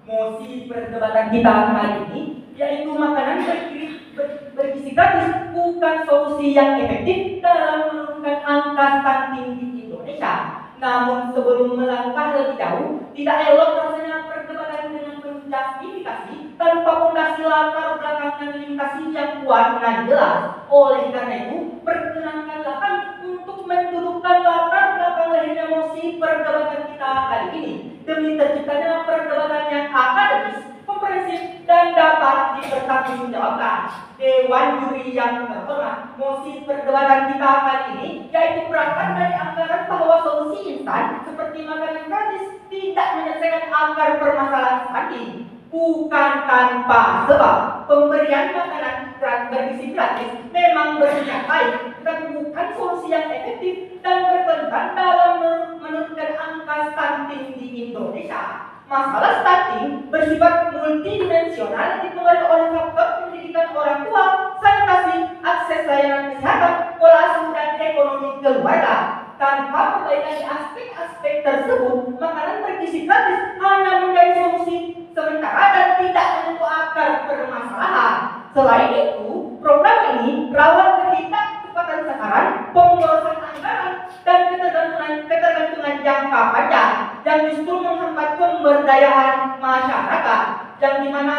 Mosi perdebatan kita kali ini yaitu makanan bergizi gratis bukan solusi yang efektif dalam menurunkan angka stunting di Indonesia. Namun sebelum melangkah lebih jauh, tidak elok rasanya perdebatan dengan penuh justifikasi tanpa fondasi latar belakang dan limitasi yang kuat dan jelas. Oleh karena itu, perkenankanlah kami untuk mendudukkan latar belakang lahirnya mosi perdebatan kita kali ini demi terciptanya perdebatan yang akademis, komprehensif, dan dapat dipertanggungjawabkan. Dewan juri yang terhormat, mosi perdebatan kita kali ini yaitu berangkat dari anggaran bahwa solusi instan seperti makanan gratis tidak menyelesaikan akar permasalahan stunting. Bukan tanpa sebab pemberian makanan bergizi gratis memang berniat baik, tetapi bukan solusi yang efektif dan berkelanjutan dalam menurunkan angka stunting di Indonesia. Masalah stunting bersifat multidimensional dipengaruhi oleh faktor pendidikan orang tua, sanitasi, akses layanan kesehatan, pola asuh dan ekonomi keluarga. Tanpa perbaikan di aspek-aspek tersebut, makanan bergizi gratis hanya menjadi solusi sementara dan tidak menyentuh akar permasalahan. Selain itu, program ini rawan ketidaktepat sasaran, pemborosan anggaran, dan ketergantungan jangka panjang yang justru menghambat pemberdayaan masyarakat. Yang dimana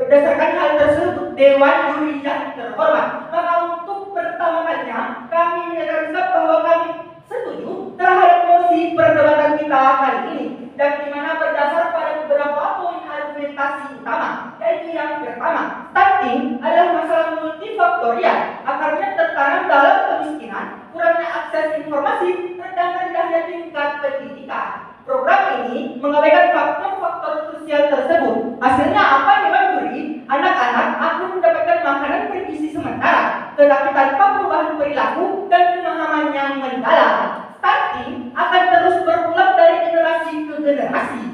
berdasarkan hal tersebut, Dewan Juri yang terhormat, maka untuk pertama kalinya kami menyatakan bahwa kami setuju terhadap mosi perdebatan kita kali ini, yang dimana berdasar pada beberapa poin argumentasi utama, yaitu yang pertama, stunting adalah masalah multifaktorial, akarnya tertanam dalam kemiskinan, kurangnya akses informasi, rendahnya tingkat pendidikan. Program ini mengabaikan faktor-faktor krusial tersebut. Hasilnya apa Dewan Juri? Anak-anak akan mendapatkan makanan bergizi sementara, tetapi tanpa perubahan perilaku dan pemahaman yang mendalam. Stunting akan terus berulang dari generasi ke generasi.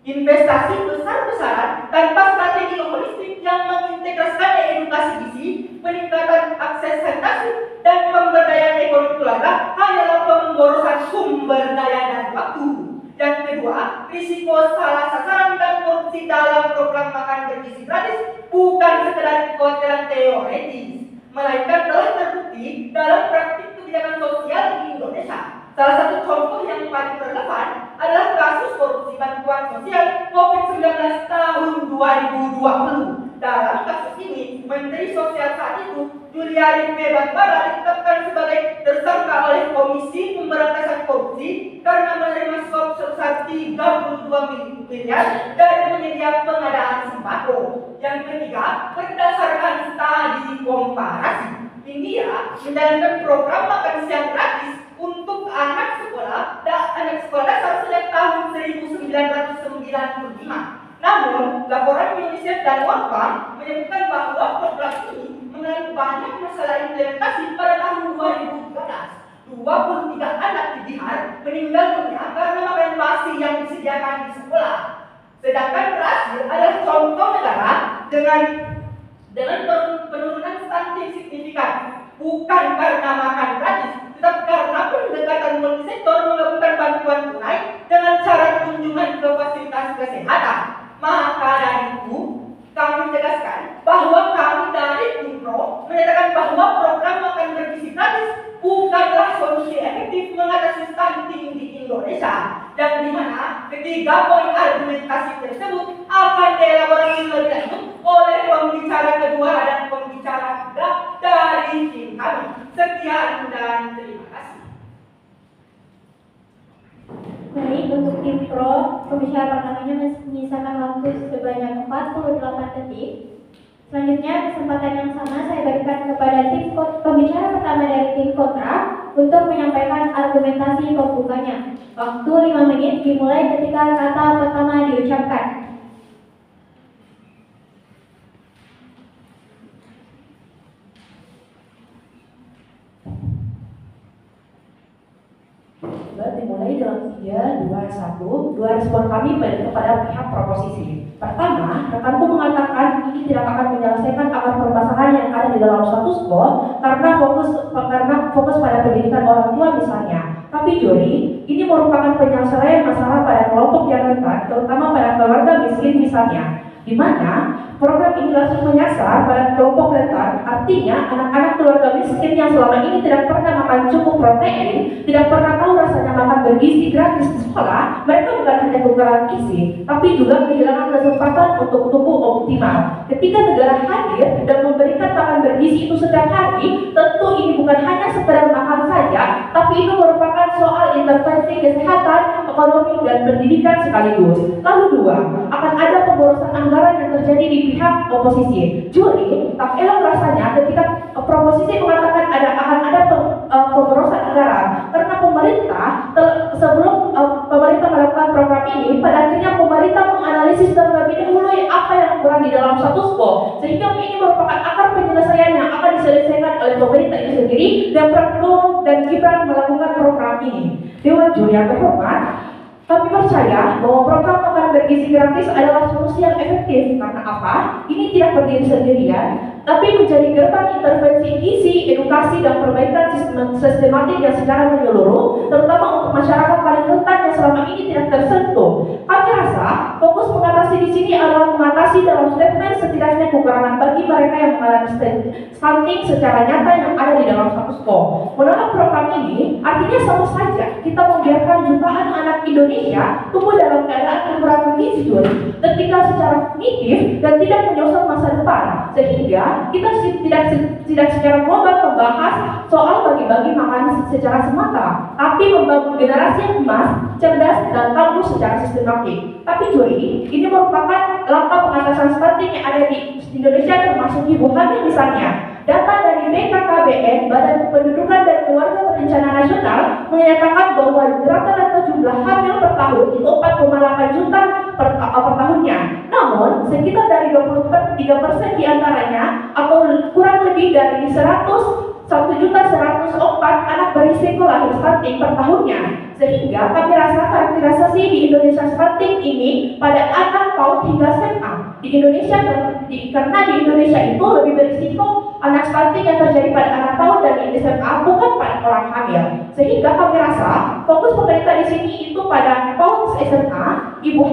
Investasi besar-besaran tanpa strategi holistik yang mengintegrasikan edukasi gizi, peningkatan akses sanitasi, dan pemberdayaan ekonomi keluarga hanyalah pemborosan sumber daya dan waktu. Yang kedua, risiko salah sasaran dan korupsi dalam program makan bergizi gratis bukan sekedar kekhawatiran teoretis, melainkan telah terbukti dalam praktik kebijakan sosial di Indonesia. Salah satu contoh yang paling relevan adalah kasus korupsi bantuan sosial COVID-19 tahun 2020. Dalam kasus ini, Menteri Sosial saat itu, Juliari P. Batubara, ditetapkan sebagai tersangka oleh Komisi Pemberantasan Korupsi karena menerima suap sebesar 32 miliar dari penyedia pengadaan sembako. Yang ketiga, berdasarkan studi komparasi, India menjalankan program makan siang gratis untuk anak sekolah dasar sejak tahun 1995. Namun, laporan UNICEF dan World Bank menyebutkan bahwa program ini mengalami banyak masalah implementasi pada tahun 2013. 23 anak di Bihar meninggal dunia karena makanan basi yang disediakan di sekolah. Sedangkan Brasil adalah contoh negara dengan penurunan stunting signifikan, bukan karena makan gratis, tetapi karena pendekatan multisektor menggabungkan bantuan tunai dengan cara kunjungan ke fasilitas kesehatan. Maka dari itu, kami tegaskan bahwa kami dari UNPRO menyatakan bahwa program makan bergizi gratis bukanlah solusi efektif mengatasi stunting di Indonesia, yang dimana ketiga poin argumentasi tersebut akan dielaborasi lebih lanjut oleh pembicara kedua dan pembicara ketiga dari tim kami. Sekian dan terima kasih. Baik, untuk tim pro, pembicara pertamanya menyisakan waktu sebanyak 48 detik. Selanjutnya, kesempatan yang sama saya berikan kepada tim pembicara pertama dari tim kontra untuk menyampaikan argumentasi pembukanya. Waktu 5 menit dimulai ketika kata pertama diucapkan. Dimulai dalam 3, 2, 1. Dua respon kami kepada pihak proposisi. Pertama, rekanku mengatakan ini tidak akan menyelesaikan akar permasalahan yang ada di dalam status quo karena fokus pada pendidikan orang tua misalnya. Tapi juri, ini merupakan penyelesaian masalah pada kelompok yang rentan terutama pada keluarga miskin misalnya, di mana program ini langsung menyasar pada kelompok rentan, artinya anak-anak keluarga miskin yang selama ini tidak pernah makan cukup protein, tidak pernah tahu rasanya makan bergizi gratis di sekolah. Mereka bukan hanya kekurangan gizi, tapi juga kehilangan kesempatan untuk tumbuh optimal. Ketika negara hadir dan memberikan makan bergizi itu setiap hari, tentu ini bukan hanya sekedar makan saja, tapi itu merupakan soal intervensi kesehatan, ekonomi, dan pendidikan sekaligus. Lalu dua, akan ada pemborosan anggaran yang terjadi di pihak oposisi. Juli, tak elok rasanya ketika proposisi mengatakan akan ada pemborosan anggaran, karena pemerintah sebelum pemerintah melakukan program ini, pada akhirnya pemerintah menganalisis terlebih dahulu apa yang kurang di dalam status quo, sehingga ini merupakan akar penyelesaian yang akan diselesaikan oleh pemerintah itu sendiri, dan Prabowo dan Gibran melakukan program ini. Dewan Juri yang terhormat, kami percaya bahwa program makan bergizi gratis adalah solusi yang efektif. Karena apa? Ini tidak berdiri sendirian, tapi menjadi gerbang intervensi gizi, edukasi, dan perbaikan sistematik yang secara menyeluruh, terutama untuk masyarakat paling rentan yang selama ini tidak tersentuh. Kami rasa fokus mengatasi di sini adalah mengatasi dalam statement setidaknya kekurangan bagi mereka yang mengalami stunting secara nyata yang ada di dalam status quo. Menolak program ini artinya sama saja kita membiarkan jutaan anak Indonesia tumbuh dalam keadaan kekurangan gizi ketika secara kognitif dan tidak menyosong masa depan, sehingga kita tidak secara global membahas soal bagi-bagi makanan secara semata, tapi membangun generasi yang emas, cerdas, dan tangguh secara sistematik. Tapi Juri, ini merupakan langkah pengatasan stunting yang ada di Indonesia, termasuk ibu hamil misalnya. Data dari BKKBN, Badan Kependudukan dan Keluarga Berencana Nasional, menyatakan bahwa rata-rata jumlah hamil per tahun itu 4,8 juta per tahunnya. Namun, sekitar dari 23% diantaranya, atau kurang lebih dari 1.104.000 anak berisiko lahir stunting per tahunnya. Sehingga kami rasa karakterisasi di Indonesia stunting ini pada anak PAUD hingga SMA. Di Indonesia, karena di Indonesia itu lebih berisiko anak stunting yang terjadi pada anak PAUD dan di SMA, bukan pada orang hamil. Sehingga kami rasa fokus pemerintah di sini itu pada PAUD SMA, ibu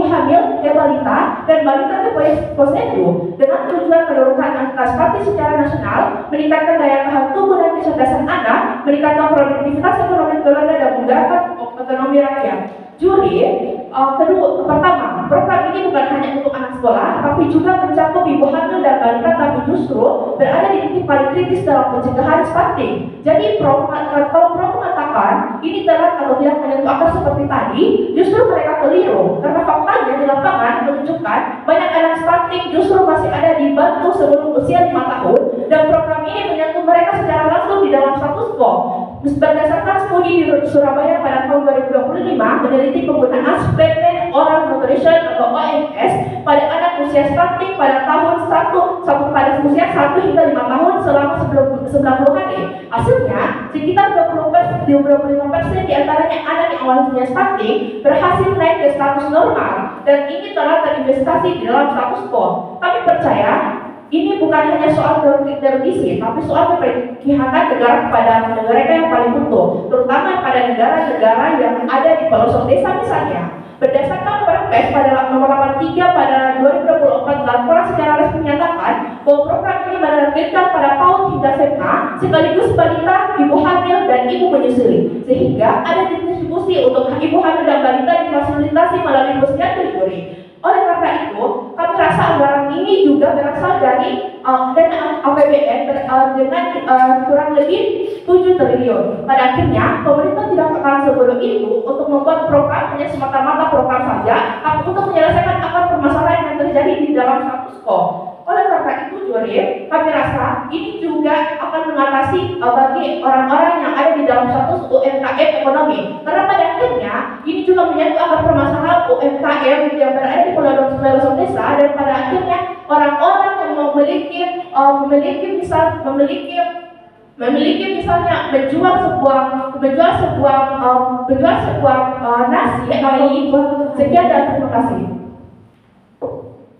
hamil, balita, dan balita ke posyandu, dengan tujuan menurunkan angka stunting secara nasional, meningkatkan daya tahan tubuh dan kecerdasan anak, meningkatkan produktivitas ekonomi keluarga, dan menggerakkan ekonomi rakyat. Juli, pertama, program ini bukan hanya untuk anak sekolah, tapi juga mencakup ibu hamil dan balita, tapi justru berada di titik paling kritis dalam pencegahan stunting. Jadi, kalau Pro mengatakan ini telat atau tidak menyentuh akar seperti tadi, justru mereka keliru, karena faktanya di lapangan menunjukkan banyak anak stunting justru masih ada di bangku sebelum usia 5 tahun, dan program ini menyentuh mereka secara langsung di dalam status quo. Berdasarkan studi di Surabaya pada tahun 2025 meneliti penggunaan suplemen oral nutrition atau OMS pada anak usia stunting pada tahun 1 hingga 5 tahun selama 90 hari. Hasilnya, sekitar 25% diantaranya anak yang awalnya stunting berhasil naik ke status normal, dan ini telah terinvestasi di dalam status quo. Kami percaya ini bukan hanya soal gizi, tapi soal keberpihakan negara kepada mereka yang paling butuh, terutama pada negara-negara yang ada di pelosok desa misalnya. Berdasarkan Perpres pada nomor 83 pada 2024, laporan secara resmi menyatakan bahwa program ini menargetkan pada PAUD hingga SMA, sekaligus balita, ibu hamil, dan ibu menyusui, sehingga ada distribusi untuk ibu hamil dan balita difasilitasi melalui posyandu Juri. Oleh karena itu, kami rasa anggaran ini juga berasal dari dana APBN dengan kurang lebih 7 triliun. Pada akhirnya, pemerintah tidak akan sebelum itu untuk membuat program hanya semata-mata program saja, tapi untuk menyelesaikan akar permasalahan yang terjadi di dalam status quo. Oleh karena itu, Juri, kami rasa ini juga akan mengatasi bagi orang-orang yang ada di dalam status UMKM ekonomi. Karena pada akhirnya, ini juga menyangkut akar permasalahan UMKM yang berada di pelosok desa, dan pada akhirnya orang-orang yang memiliki misalnya menjual sebuah nasi atau sekian, dan terima kasih.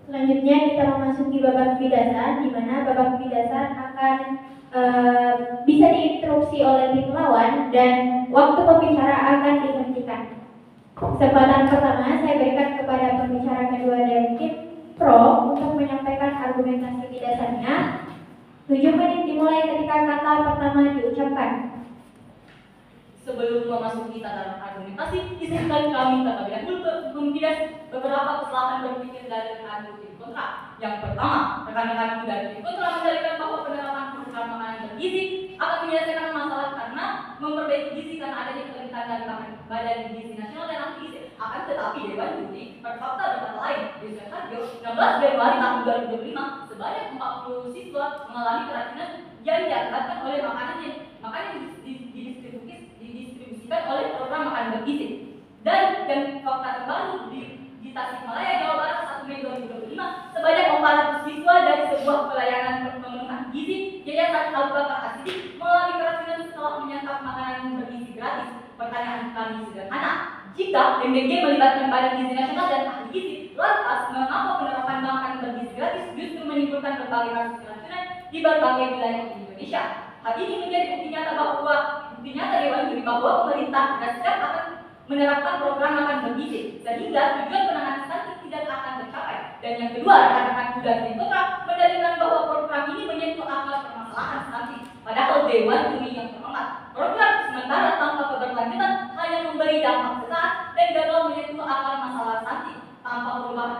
Selanjutnya kita memasuki babak kebidasan, di mana babak kebidasan akan bisa diinterupsi oleh tim lawan dan waktu pembicara akan dihentikan. Kesempatan pertama saya berikan kepada kata pertama diucapkan. Sebelum memasuki tataran argumentasi, izinkan kami terlebih dahulu membahas beberapa kesalahan berpikir dari rekan tim kontra. Yang pertama, rekan-rekan dari tim kontra mendalilkan bahwa penerapan program makanan bergizi akan menyelesaikan masalah karena memperbaiki gizi karena adanya keterlibatan dari Badan Gizi Nasional dan Ahli Gizi. Akan tetapi Dewan Juri berfakta data lain. Di Sentarjo, 16 Januari tahun 2025, sebanyak 40 siswa mengalami keracunan yang diakibatkan oleh makanan yang didistribusikan oleh program makanan bergizi. Dan fakta terbaru di Tasikmalaya, Jawa Barat 1 Mei 2025, sebanyak 400 siswa dari sebuah pelayanan pemenuhan gizi Yayasan Abu Bakar As-Siddiq mengalami keracunan setelah menyantap makanan bergizi gratis. Pertanyaan kami sederhana, jika MBG melibatkan Badan Gizi Nasional dan Ahli Gizi, lantas mengapa penerapan makanan bergizi gratis justru menimbulkan berbagai kasus keracunan di berbagai wilayah di Indonesia? Hal ini menjadi bukti nyata Dewan Juri bahwa pemerintah tidak siap akan menerapkan program makan bergizi sehingga tujuan penanganan stunting tidak akan tercapai. Dan yang kedua, rekan-rekan muda di kontra mendalilkan bahwa program ini menyentuh akar permasalahan stunting. Padahal Dewan Juri yang terhormat, program sementara tanpa keberlanjutan hanya memberi dampak sesaat dan gagal menyentuh akar masalah stunting. Tanpa perubahan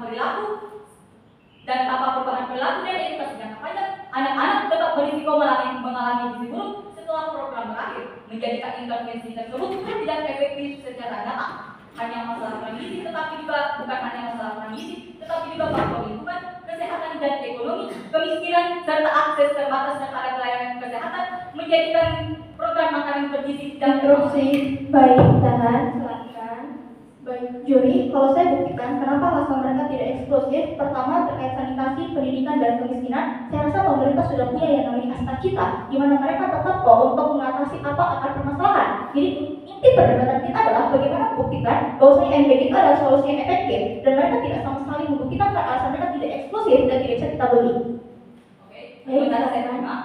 perilaku dan edukasi jangka panjang, anak-anak tetap berisiko mengalami gizi buruk setelah program berakhir, menjadikan intervensi tersebut tidak efektif secara nyata. Hanya masalah gizi, bukan hanya masalah gizi, tetapi juga faktor lingkungan, kesehatan dan ekonomi, kemiskinan serta akses terbatas terhadap pelayanan kesehatan menjadikan program makanan bergizi dan Interupsi. Baik, tahan, silakan. Baik, juri, kalau saya buktikan kenapa alasan mereka tidak eksklusif. Pertama, terkait sanitasi, pendidikan, dan kemiskinan, saya rasa pemerintah sudah punya yang namanya Astagita, di mana mereka tetap kok untuk mengatasi apa akar permasalahan. Jadi inti perdebatan kita adalah bagaimana membuktikan bahwa MBG itu adalah solusi yang efektif, dan mereka tidak sama sekali membuktikan karena alasan mereka tidak eksklusif dan tidak bisa kita beli. Oke, komentar saya terima.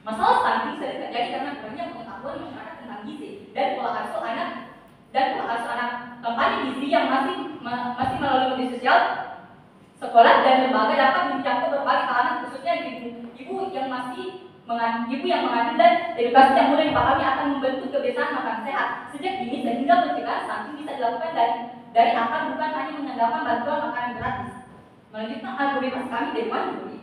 Masalah stunting sering terjadi karena kurangnya pengetahuan masyarakat tentang gizi dan pola asuh anak kampanye gizi yang masih melalui media sosial, sekolah dan lembaga dapat menjangkau berbagai kalangan, khususnya ibu yang mengandung dan edukasi yang mudah dipahami akan membentuk kebiasaan makan sehat sejak dini sehingga pencegahan stunting bisa dilakukan dari akar bukan hanya mengandalkan bantuan makanan gratis. Melanjutkan argumentasi kami Dewan Juri,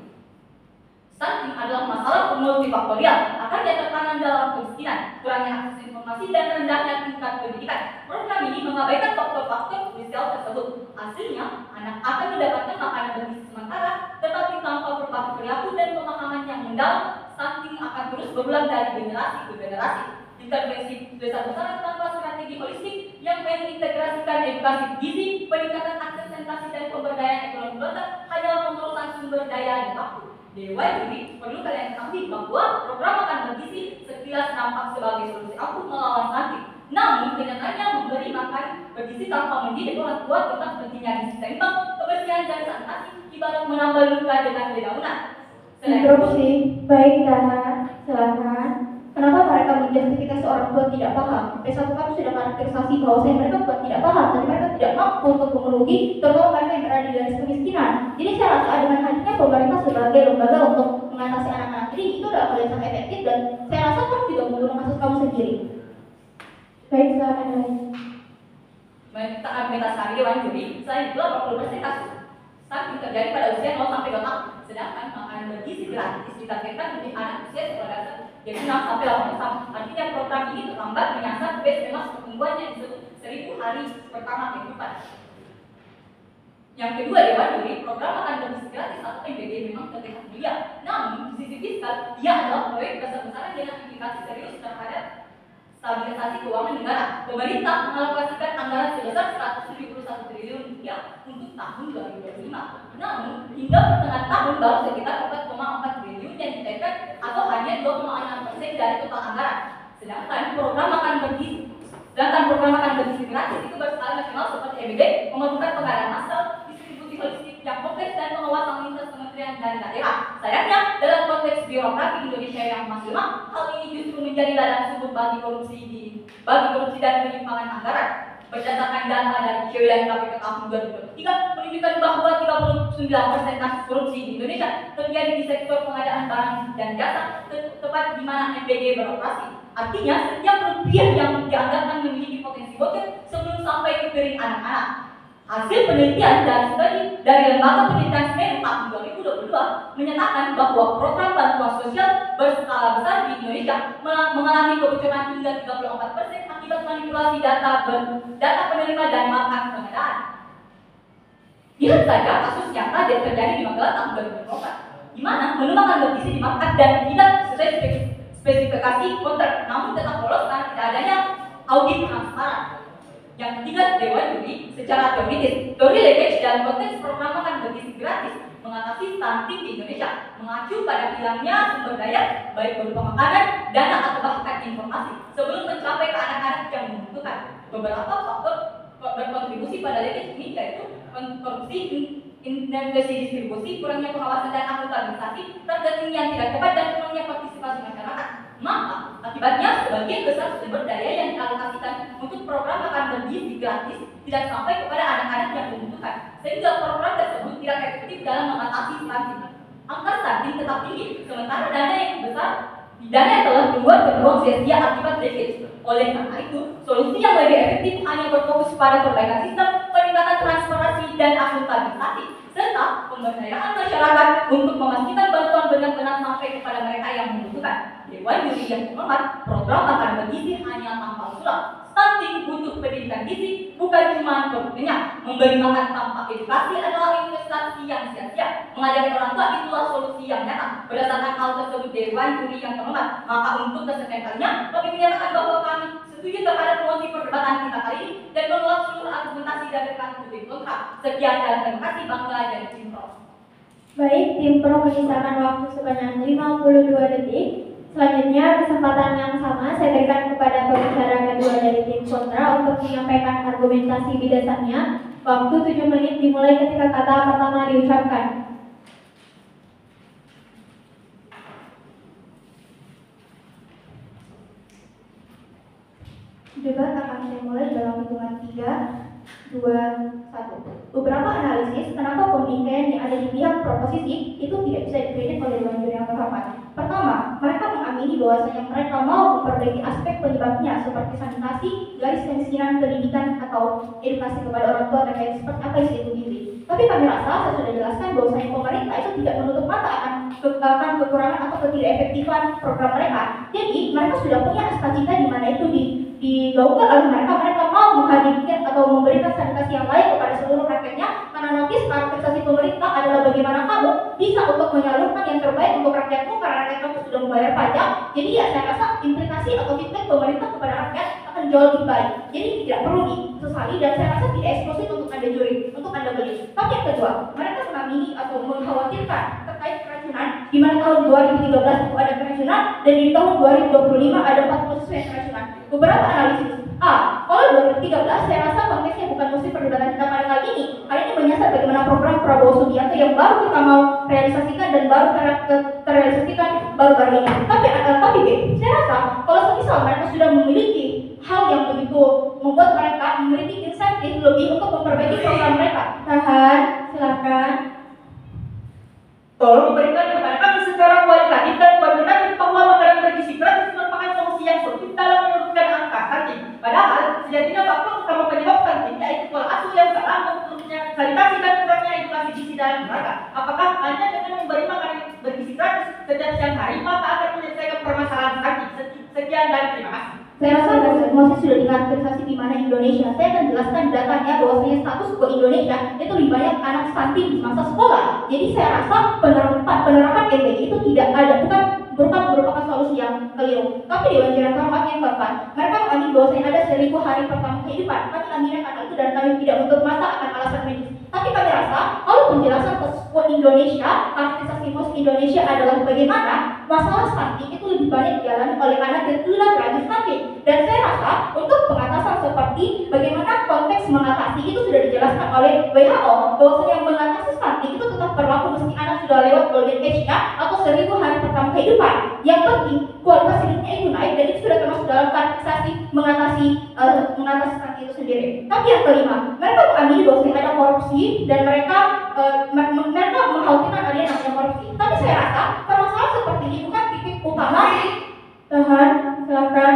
stunting adalah masalah multifaktorial, akarnya tertanam dalam kemiskinan, kurangnya akses informasi dan rendahnya tingkat pendidikan. Program ini mengabaikan faktor-faktor krusial tersebut. Hasilnya, anak akan mendapatkan makanan bergizi sementara, tetapi tanpa perubahan perilaku dan pemahaman yang mendalam, stunting akan terus berulang dari generasi ke generasi. Intervensi besar-besaran tanpa strategi holistik yang mengintegrasikan edukasi gizi, peningkatan akses sanitasi dan pemberdayaan ekonomi keluarga hanyalah pemorosan sumber daya dan waktu. Dewan Juri, perlu kalian ketahui bahwa program makan bergizi sekilas nampak sebagai solusi ampuh melawan stunting. Namun kenyataannya memberi makan bergizi tanpa mendidik orang tua tentang pentingnya gizi seimbang, kebersihan dan sanitasi ibarat menambah luka dengan dedaunan. Interupsi. Baik, tahan, silakan. Kenapa mereka menjustifikasi orang tua tidak paham? P1 kami sudah karakterisasi bahwa mereka bukan tidak paham, tapi mereka tidak mampu untuk memenuhi terutama mereka yang berada di garis kemiskinan. Jadi saya rasa dengan hadirnya pemerintah sebagai lembaga untuk mengatasi anak-anak ini itu adalah hal yang sangat efektif dan saya rasa kamu juga menggunakan kasus kamu sendiri. Baik, silakan lagi. Kita argumentasi kami Dewan Juri, selain itu 80% kasus stunting terjadi pada usia 0 sampai 2 tahun, sedangkan makanan bergizi gratis ditargetkan untuk anak usia sekolah dasar jadi 6 sampai 8 tahun. Artinya program ini terlambat menyasar base pertumbuhan yang disebut 1000 hari pertama kehidupan. Yang kedua, Dewan Juri, program makan bergizi gratis atau MBG memang terlihat mulia. Namun, di sisi fiskal, dia adalah proyek besar-besaran dengan implikasi serius terhadap stabilisasi keuangan negara. Pemerintah mengalokasikan anggaran sebesar 171 triliun rupiah untuk tahun 2025. Namun, hingga pertengahan tahun baru sekitar 4,4 triliun yang dicairkan atau hanya 2,6% dari total anggaran. Sedangkan program makan bergizi gratis itu berskala nasional seperti MBG memerlukan pengarahan massal, distribusi holistik yang kompleks dan pengawasan lintas kementerian dan daerah. Sayangnya, dalam konteks birokrasi Indonesia yang masih lemah, hal ini justru menjadi ladang sumur bagi korupsi dan penyimpangan anggaran. Berdasarkan data dari ICW dan KPK tahun 2023 menunjukkan bahwa 30% kasus korupsi di Indonesia terjadi di sektor pengadaan barang dan jasa, tepat di mana MBG beroperasi. Artinya, setiap rupiah yang dianggarkan memiliki potensi bocor sebelum sampai ke piring anak-anak. Hasil penelitian dan studi dari Lembaga Penelitian Semeru tahun 2022 menyatakan bahwa program bantuan sosial berskala besar di Indonesia mengalami kebocoran hingga 34% akibat manipulasi data penerima dan markup pengadaan. Lihat saja kasus nyata yang terjadi di Magelang tahun 2024, di mana menu makan bergizi di markup dan tidak sesuai spesifikasi kontrak, namun tetap lolos karena tidak adanya audit transparan. Yang ketiga, Dewan Juri secara teoritis, teori leverage dalam konteks program makan bergizi gratis mengatasi stunting di Indonesia, mengacu pada hilangnya sumber daya baik berupa makanan, dana atau bahkan informasi sebelum mencapai ke anak-anak yang membutuhkan. Beberapa faktor berkontribusi pada leverage ini yaitu korupsi, inefisiensi distribusi, kurangnya pengawasan dan akuntabilisasi, targeting yang tidak tepat dan kurangnya partisipasi masyarakat. Maka akibatnya sebagian besar sumber daya yang dialokasikan untuk program makan bergizi gratis tidak sampai kepada anak-anak yang membutuhkan, sehingga program tersebut tidak efektif dalam mengatasi stunting. Angka stunting tetap tinggi, sementara dana yang telah keluar terbuang sia-sia akibat leakage. Oleh karena itu, solusi yang lebih efektif hanya berfokus pada perbaikan sistem, peningkatan transparansi dan akuntabilisasi, serta pemberdayaan masyarakat untuk memastikan bantuan benar-benar sampai kepada mereka yang membutuhkan. Dewan Juri yang terhormat, program makan bergizi hanya tampang sulam. Stunting butuh pendidikan gizi, bukan cuma perut kenyang. Memberi makan tanpa edukasi adalah investasi yang sia-sia. Mengajari orang tua itulah solusi yang nyata. Berdasarkan hal tersebut, Dewan Juri yang terhormat, maka untuk kesekian kalinya, kami menyatakan bahwa kami setuju terhadap mosi perdebatan kita kali ini dan menolak seluruh argumentasi dan rekan publik kontra. Sekian dan terima kasih, Bangga dan Tim Pro. Baik, Tim Pro menyisakan waktu sebanyak 52 detik. Selanjutnya, kesempatan yang sama saya berikan kepada pembicara kedua dari tim kontra untuk menyampaikan argumentasi bidasarnya. Waktu 7 menit dimulai ketika kata pertama diucapkan. Debat akan saya mulai dalam hitungan 3, 2, 1. Beberapa analisis kenapa pemikir yang ada di pihak proposisi itu tidak bisa dikritik oleh Dewan Juri yang terhormat. Pertama, mereka mengamini bahwasanya mereka mau memperbaiki aspek penyebabnya seperti sanitasi, garis kemiskinan, pendidikan, atau edukasi kepada orang tua terkait seperti apa isi itu gizi. Tapi kami rasa saya sudah jelaskan bahwasanya pemerintah itu tidak menutup mata akan kekurangan atau ketidakefektifan program mereka. Jadi mereka sudah punya cita-cita di mana itu digaungkan oleh mereka mau menghadirkan atau memberikan sanitasi yang layak kepada seluruh rakyatnya, karena notis karakterisasi pemerintah adalah bagaimana kamu bisa untuk menyalurkan yang terbaik untuk rakyatmu karena rakyat kamu sudah membayar pajak. Jadi ya saya rasa implikasi atau feedback pemerintah kepada rakyat akan jauh lebih baik. Jadi tidak perlu disesali dan saya rasa tidak eksklusif untuk Anda juri, untuk Anda beli. Tapi yang kedua, mereka mengamini atau mengkhawatirkan terkait keracunan, di mana tahun 2013 itu ada keracunan dan di tahun 2025 ada 40 siswa yang keracunan. Beberapa analisis. Kalau 2013 saya rasa konteksnya bukan musim perdebatan kita pada kali ini. Kali ini menyasar bagaimana program Prabowo Subianto yang baru kita mau realisasikan dan baru terrealisasikan baru-baru ini. Tapi saya rasa kalau semisal mereka sudah memiliki hal yang begitu membuat mereka memiliki insentif lebih untuk memperbaiki program mereka. Tahan, silakan. Tolong berikan kepada kami secara kualitatif dan kuantitatif bahwa makanan bergizi gratis merupakan solusi yang solutif dalam menurunkan angka stunting. Padahal sejatinya faktor utama penyebab stunting yaitu pola asuh yang salah, buruknya sanitasi dan kurangnya edukasi gizi dalam keluarga. Apakah hanya dengan memberi makanan bergizi gratis setiap siang hari maka akan menyelesaikan permasalahan stunting? Sekian dan terima kasih. Saya rasa proses sudah dikarakterisasi di mana Indonesia. Saya akan jelaskan datanya bahwasanya status quo Indonesia itu lebih banyak anak stunting di masa sekolah. Jadi saya rasa penerapan MBG itu tidak ada, bukan merupakan solusi yang keliru. Tapi Dewan Juri yang terhormat yang keempat, mereka mengamini bahwasanya ada 1000 hari pertama kehidupan. Kami mengamini karena itu dan kami tidak menutup mata akan alasan medis. Tapi kami rasa kalau penjelasan status quo Indonesia, karakterisasi musik Indonesia adalah bagaimana masalah stunting itu lebih banyak dialami oleh anak dan laki-laki stunting. Dan saya rasa untuk pengatasan seperti bagaimana konteks mengatasi itu sudah dijelaskan oleh WHO, bahwasanya yang mengatasi stunting itu tetap berlaku meski anak sudah lewat golden age-nya atau 1000 hari pertama kehidupan. Yang penting kualitas hidupnya itu naik dan itu sudah termasuk dalam kategorisasi mengatasi stunting itu sendiri. Tapi yang kelima, mereka mengamini bahwa ada korupsi dan mereka mengkhawatirkan adanya namanya korupsi. Tapi saya rasa permasalahan seperti ini bukan titik utama. Tahan, silakan.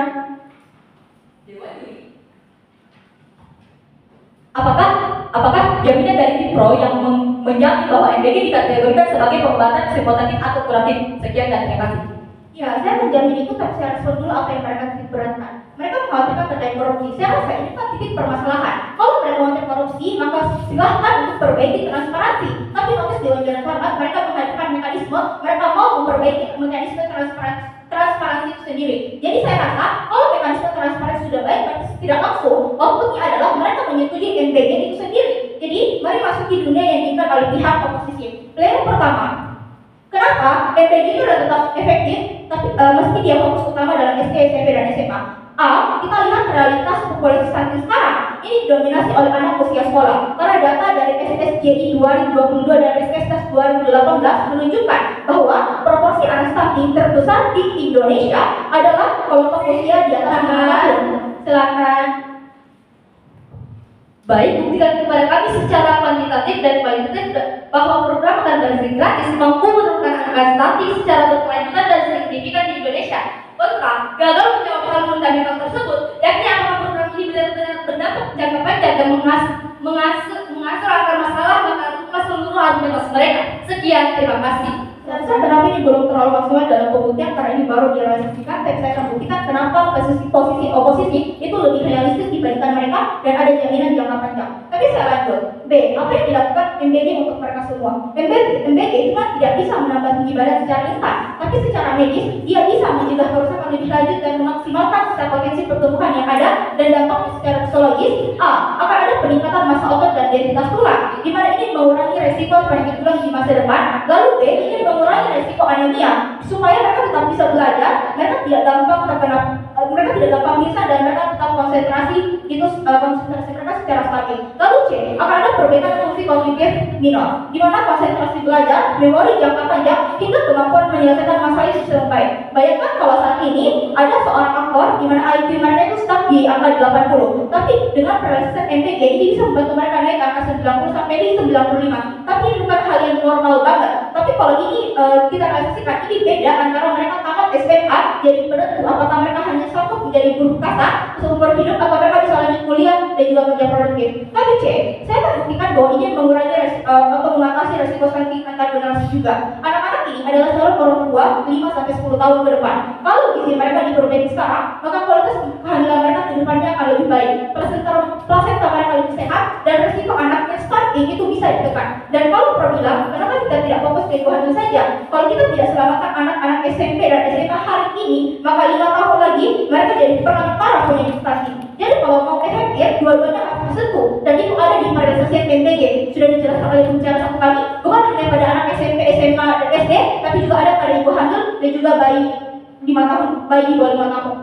Apakah jaminan dari tim pro yang menjamin bahwa MBG dikategorikan sebagai pengobatan psikomotif atau kuratif? Sekian dan terima kasih. Ya, saya menjamin itu, tapi saya respon dulu apa yang mereka titik beratkan. Mereka mengkhawatirkan terkait korupsi. Saya rasa ini kan titik permasalahan. Kalau mereka mau korupsi, maka silahkan untuk perbaiki transparansi. Tapi notice Dewan Jalan Hormat, mereka menghadirkan mekanisme, mereka mau memperbaiki mekanisme transparansi itu sendiri. Jadi saya rasa kalau mekanisme transparansi sudah baik, berarti tidak langsung outputnya adalah mereka menyetujui MBG itu sendiri. Jadi mari masuki dunia yang diinginkan oleh pihak oposisi. Layer pertama, kenapa MBG itu sudah tetap efektif, tapi meski dia fokus utama dalam SD, SMP, dan SMA? Kita lihat realitas populasi stunting sekarang. Ini didominasi oleh anak usia sekolah. Karena data dari SSJI 2022 dan Riskesdas 2018 menunjukkan bahwa proporsi anak stunting terbesar di Indonesia adalah kelompok usia di atas 5 tahun. Silakan. Baik, buktikan kepada kami secara kuantitatif dan kualitatif bahwa program makan bergizi gratis mampu menurunkan angka stunting secara berkelanjutan dan signifikan di Indonesia. Kontra, gagal menjawab hal fundamental tersebut, yakni apakah program ini benar-benar berdampak jangka panjang dan mengasur akar masalah maka seluruh argumentasi mereka. Sekian, terima kasih. Saya kenapa ini belum terlalu maksimal dalam pembuktian karena ini baru direalisasikan, tapi saya akan buktikan kenapa posisi oposisi itu lebih realistis dibandingkan mereka dan ada jaminan jangka panjang. Tapi saya lanjut. B. Apa yang dilakukan MBG untuk mereka semua? MBG itu kan tidak bisa menambah tinggi badan secara instan, tapi secara medis dia bisa mencegah kerusakan lebih lanjut dan memaksimalkan sisa potensi pertumbuhan yang ada dan dampaknya secara psikologis. Akan ada peningkatan massa otot dan densitas tulang, di mana ini mengurangi resiko penyakit tulang di masa depan. Lalu B, ini mengurangi resiko anemia supaya mereka tetap bisa belajar, mereka tidak gampang bisa dan mereka tetap konsentrasi mereka secara stabil. Lalu C, akan ada perbaikan fungsi kognitif minor, di mana konsentrasi belajar, memori jangka panjang hingga kemampuan menyelesaikan masalah itu secara baik. Bayangkan kalau saat ini ada seorang aktor di mana IQ mereka itu stuck di angka 80, tapi dengan peralisan MBG ini bisa membantu mereka naik ke angka 90 sampai di 95. Tapi ini bukan hal yang normal banget. Tapi kalau ini kita realisasikan, ini beda antara mereka tamat SMA jadi penentu apakah mereka hanya sanggup menjadi guru kata seumur hidup atau mereka bisa lanjut kuliah dan juga kerja produktif. Tapi C, saya akan buktikan bahwa ini mengurangi atau mengatasi resiko stunting antar generasi juga. Anak-anak ini adalah calon orang tua 5 sampai 10 tahun ke depan. Kalau gizi mereka diperbaiki sekarang, maka kualitas kehamilan mereka ke depannya akan lebih baik. Plasenta mereka lebih sehat dan resiko anaknya stunting itu bisa ditekan. Dan kalau Pro bilang, kenapa kita tidak fokus ke ibu hamil saja? Kalau kita tidak selamatkan anak-anak SMP dan SMA hari ini, maka 5 tahun lagi mereka jadi perang parah penyakit stunting. Jadi kalau mau efektif, dua-duanya harus tersentuh dan itu ada di realisasian MBG. Sudah dijelaskan oleh pembicara satu kali, bukan hanya pada anak SMP, SMA, dan SD, tapi juga ada pada ibu hamil dan juga bayi 5 tahun, bayi di bawah 5 tahun.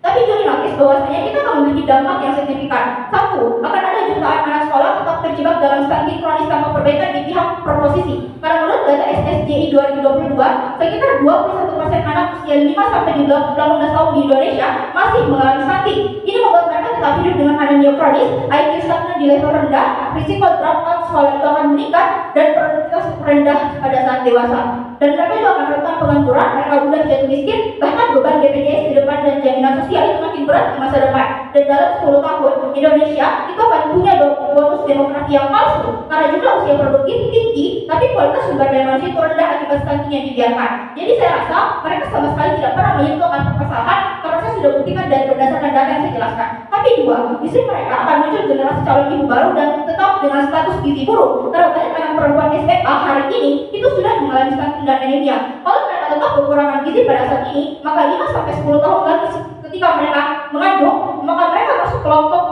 Tapi juri notis bahwasanya kita akan memiliki dampak yang signifikan. Satu, akan ada jutaan anak sekolah tetap terjebak dalam stunting kronis tanpa perbaikan di pihak proposisi. Karena menurut data SSJI 2022, sekitar 21% anak usia 5 sampai 18 tahun di Indonesia masih mengalami stunting. Ini membuat mereka tetap hidup dengan anemia kronis, IQ stagnan di level rendah, risiko dropout sekolah itu akan meningkat, dan produktivitas rendah pada saat dewasa. Dan mereka juga akan rentan pengangguran, mereka mudah jatuh miskin, bahkan beban BPJS di depan dan jaminan sosial itu makin berat di masa depan. Dan dalam 10 tahun, Indonesia itu akan punya bonus demografi yang palsu karena jumlah usia produktif tinggi, tapi kualitas sumber daya manusia itu rendah akibat stunting yang dibiarkan. Jadi saya rasa mereka sama sekali tidak pernah menyentuh angka permasalahan karena saya sudah buktikan dan berdasarkan data yang saya jelaskan. Tapi dua, istri mereka akan muncul generasi calon ibu baru dan tetap dengan status gizi buruk. Karena banyak anak perempuan SMA hari ini itu sudah mengalami stunting dan anemia. Kalau mereka tetap kekurangan gizi pada saat ini, maka 5 sampai 10 tahun lagi ketika mereka mengandung, maka mereka masuk kelompok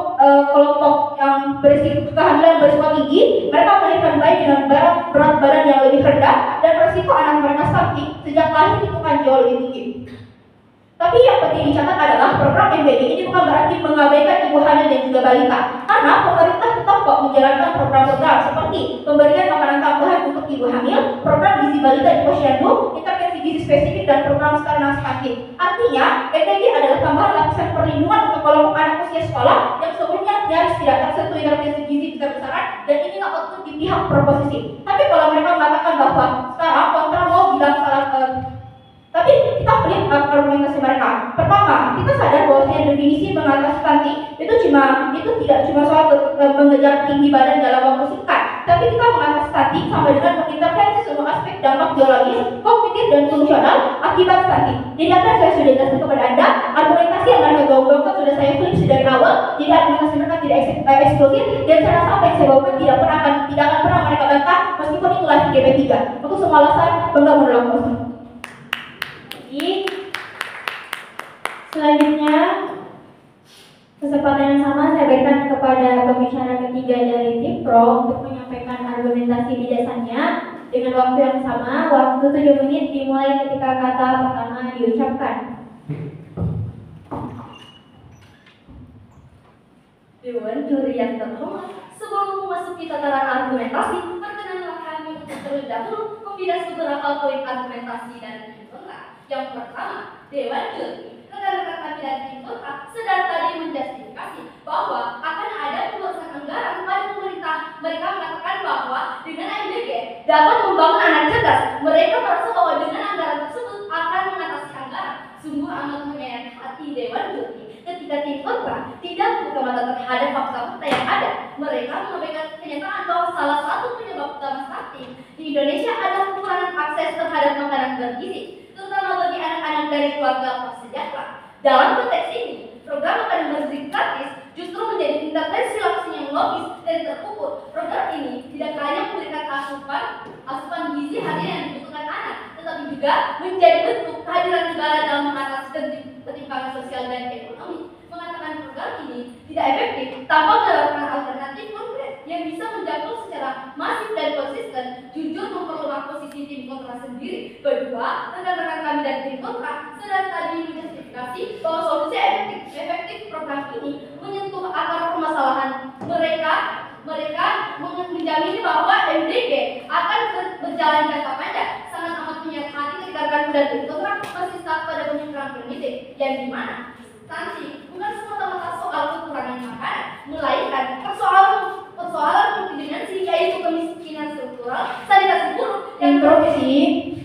yang berisiko kehamilan berisiko tinggi, mereka melahirkan bayi dengan berat badan yang lebih rendah dan resiko anak mereka stunting stunting sejak lahir itu kan jauh lebih tinggi. Tapi yang penting dicatat adalah program MBD ini bukan berarti mengabaikan ibu hamil dan juga balita, karena pemerintah tetap kok menjalankan program-program seperti pemberian makanan tambahan untuk ibu hamil, program gizi balita di posyandu, intervensi gizi spesifik, dan program stunting stunting. Artinya, MBD adalah tambahan lapisan perlindungan untuk kelompok anak usia sekolah yang sebelumnya nyaris tidak tersentuh intervensi gizi besar-besaran, dan inilah output di pihak proposisi. Tapi kalau mereka mengatakan bahwa sekarang kontra mau bilang salah, tapi kita flip argumentasi mereka. Pertama, kita sadar bahwa definisi mengatasi stunting itu tidak cuma soal mengejar tinggi badan dalam waktu singkat, tapi kita mengatasi stunting sama dengan mengintervensi semua aspek dampak biologis, kognitif, dan fungsional akibat stunting. Jadi apa yang saya sudah jelaskan kepada Anda, argumentasi yang mereka gaungkan sudah saya flip dari awal. Jadi argumentasi mereka tidak eksklusif, dan saya rasa apa yang saya bawakan tidak akan pernah mereka bantah meskipun itu lahir GP3. Untuk semua alasan, bangga menolak mosi. Selanjutnya, kesempatan yang sama saya berikan kepada pembicara ketiga dari tim Pro untuk menyampaikan argumentasi bijaksanya dengan waktu yang sama, waktu 7 menit dimulai ketika kata pertama diucapkan. Dewan juri yang terhormat, sebelum memasuki tataran argumentasi, perkenanlah kami untuk terlebih dahulu membilas beberapa poin argumentasi dan kontra. Yang pertama, Dewan Juri, rekan-rekan kami dari tim kontra sedang tadi menjustifikasi bahwa akan ada pemborosan anggaran pada pemerintah. Mereka mengatakan bahwa dengan MBG dapat membangun anak cerdas. Mereka merasa bahwa dengan anggaran tersebut akan mengatasi anggaran. Sungguh amat menyayat hati Dewan Juri ketika tim kontra tidak membuka mata terhadap fakta-fakta yang ada. Mereka mengabaikan kenyataan bahwa salah satu penyebab utama stunting di Indonesia adalah kekurangan akses terhadap makanan bergizi, terutama bagi anak-anak dari keluarga prasejahtera. Dalam konteks ini, program makanan bergizi gratis justru menjadi intervensi langsung yang logis dan terukur. Program ini tidak hanya memberikan asupan gizi harian yang dibutuhkan anak, tetapi juga menjadi bentuk kehadiran negara dalam mengatasi ketimpangan sosial dan ekonomi. Mengatakan program ini tidak efektif tanpa menawarkan alternatif konkret yang bisa menjangkau secara masif dan konsisten, jujur memperlemah posisi tim kontra sendiri. Kedua, rekan-rekan kami dari tim kontra sedang tadi menjustifikasi bahwa solusi efektif program ini menyentuh akar permasalahan. Mereka menjamin bahwa MDG akan berjalan jangka panjang. Sangat amat menyayat hati ketika rekan dan tim kontra masih stuck pada pemikiran primitif yang dimana stunting bukan semata-mata soal kekurangan makanan, melainkan persoalan multidimensi, yaitu kemiskinan struktural, sanitasi buruk, yang Introduksi